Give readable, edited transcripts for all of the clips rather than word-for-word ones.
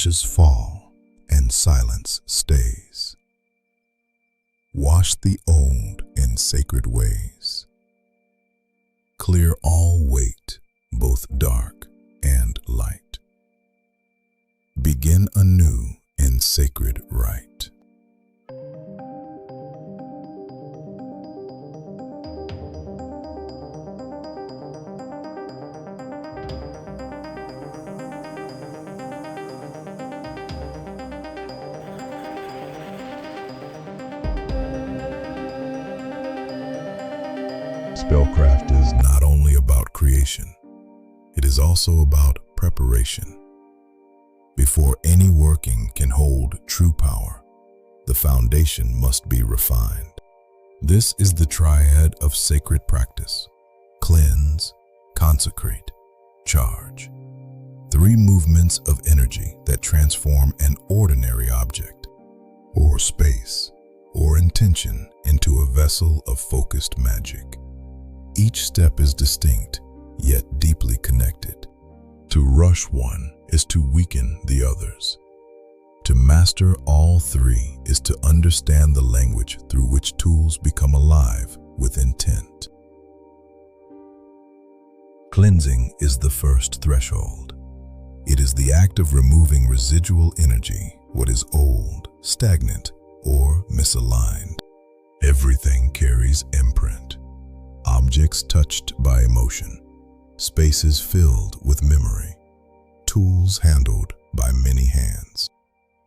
Ashes fall and silence stays. Wash the old in sacred ways. Clear all weight, both dark and light. Begin anew in sacred rite. Spellcraft is not only about creation, it is also about preparation. Before any working can hold true power, the foundation must be refined. This is the triad of sacred practice: cleanse, consecrate, charge. 3 movements of energy that transform an ordinary object, or space, or intention into a vessel of focused magic. Each step is distinct, yet deeply connected. To rush one is to weaken the others. To master all 3 is to understand the language through which tools become alive with intent. Cleansing is the first threshold. It is the act of removing residual energy, what is old, stagnant, or misaligned. Everything carries imprint. Objects touched by emotion, spaces filled with memory, tools handled by many hands.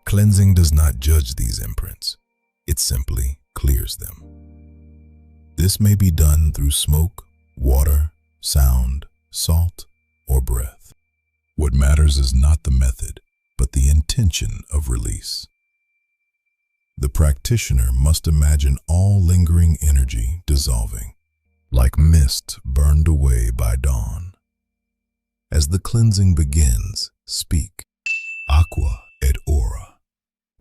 Cleansing does not judge these imprints, it simply clears them. This may be done through smoke, water, sound, salt, or breath. What matters is not the method, but the intention of release. The practitioner must imagine all lingering energy dissolving, like mist burned away by dawn. As the cleansing begins, speak, aqua et ora,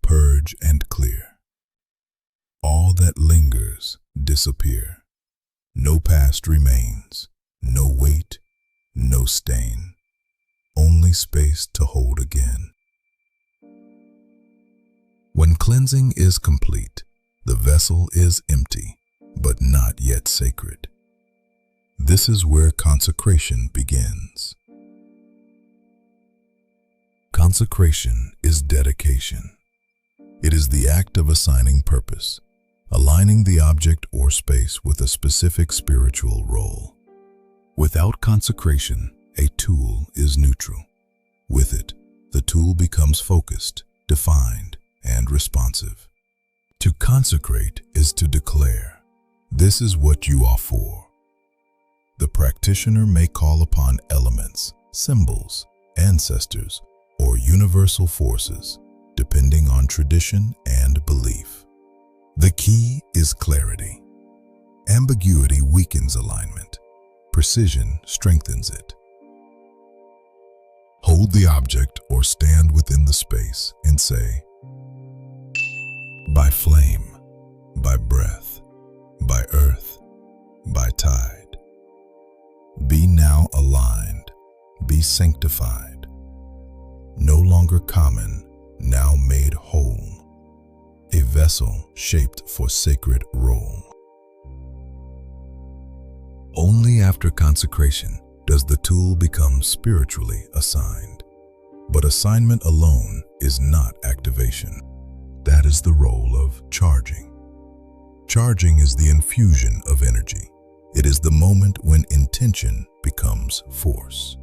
purge and clear. All that lingers, disappear. No past remains, no weight, no stain, only space to hold again. When cleansing is complete, the vessel is empty, but not yet sacred. This is where consecration begins. Consecration is dedication. It is the act of assigning purpose, aligning the object or space with a specific spiritual role. Without consecration, a tool is neutral. With it, the tool becomes focused, defined, and responsive. To consecrate is to declare, "This is what you are for." The practitioner may call upon elements, symbols, ancestors, or universal forces, depending on tradition and belief. The key is clarity. Ambiguity weakens alignment. Precision strengthens it. Hold the object or stand within the space and say, "By flame, by breath, by earth, by tide. Be now aligned, be sanctified. No longer common, now made whole. A vessel shaped for sacred role." Only after consecration does the tool become spiritually assigned. But assignment alone is not activation. That is the role of charging. Charging is the infusion of energy. It is the moment when intention becomes force.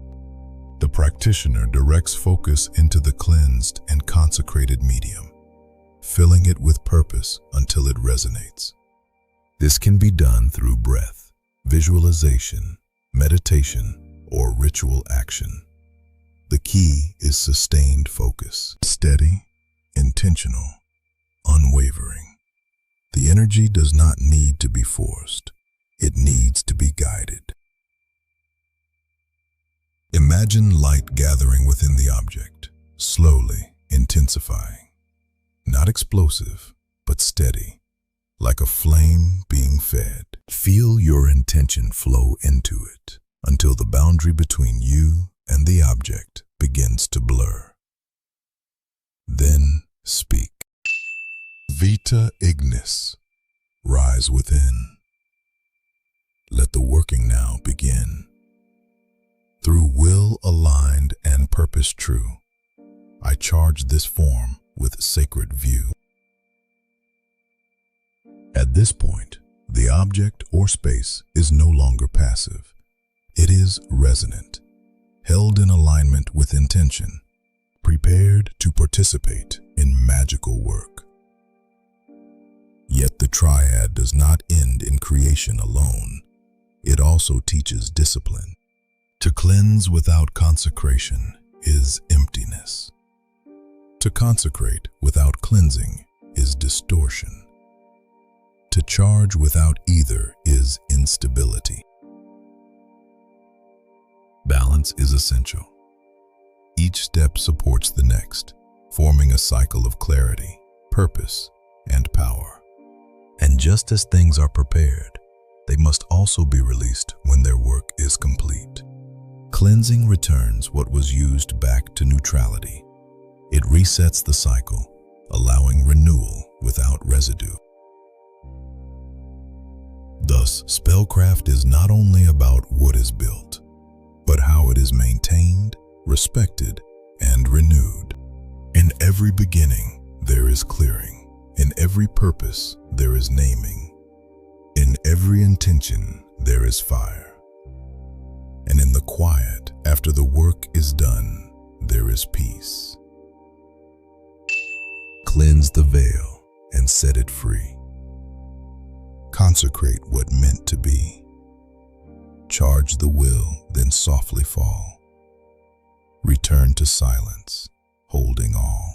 The practitioner directs focus into the cleansed and consecrated medium, filling it with purpose until it resonates. This can be done through breath, visualization, meditation, or ritual action. The key is sustained focus, steady, intentional, unwavering. The energy does not need to be forced. It needs to be guided. Imagine light gathering within the object, slowly intensifying. Not explosive, but steady, like a flame being fed. Feel your intention flow into it until the boundary between you and the object begins to blur. Sancta ignis, rise within. Let the working now begin. Through will aligned and purpose true, I charge this form with sacred view. At this point, the object or space is no longer passive. It is resonant, held in alignment with intention, prepared to participate in magical work. Yet the Triad does not end in creation alone. It also teaches discipline. To cleanse without consecration is emptiness. To consecrate without cleansing is distortion. To charge without either is instability. Balance is essential. Each step supports the next, forming a cycle of clarity, purpose, and power. And just as things are prepared, they must also be released when their work is complete. Cleansing returns what was used back to neutrality. It resets the cycle, allowing renewal without residue. Thus, spellcraft is not only about what is built, but how it is maintained, respected, and renewed. In every beginning, there is clearing. In every purpose, there is naming. In every intention, there is fire. And in the quiet, after the work is done, there is peace. Cleanse the veil and set it free. Consecrate what meant to be. Charge the will, then softly fall. Return to silence, holding all.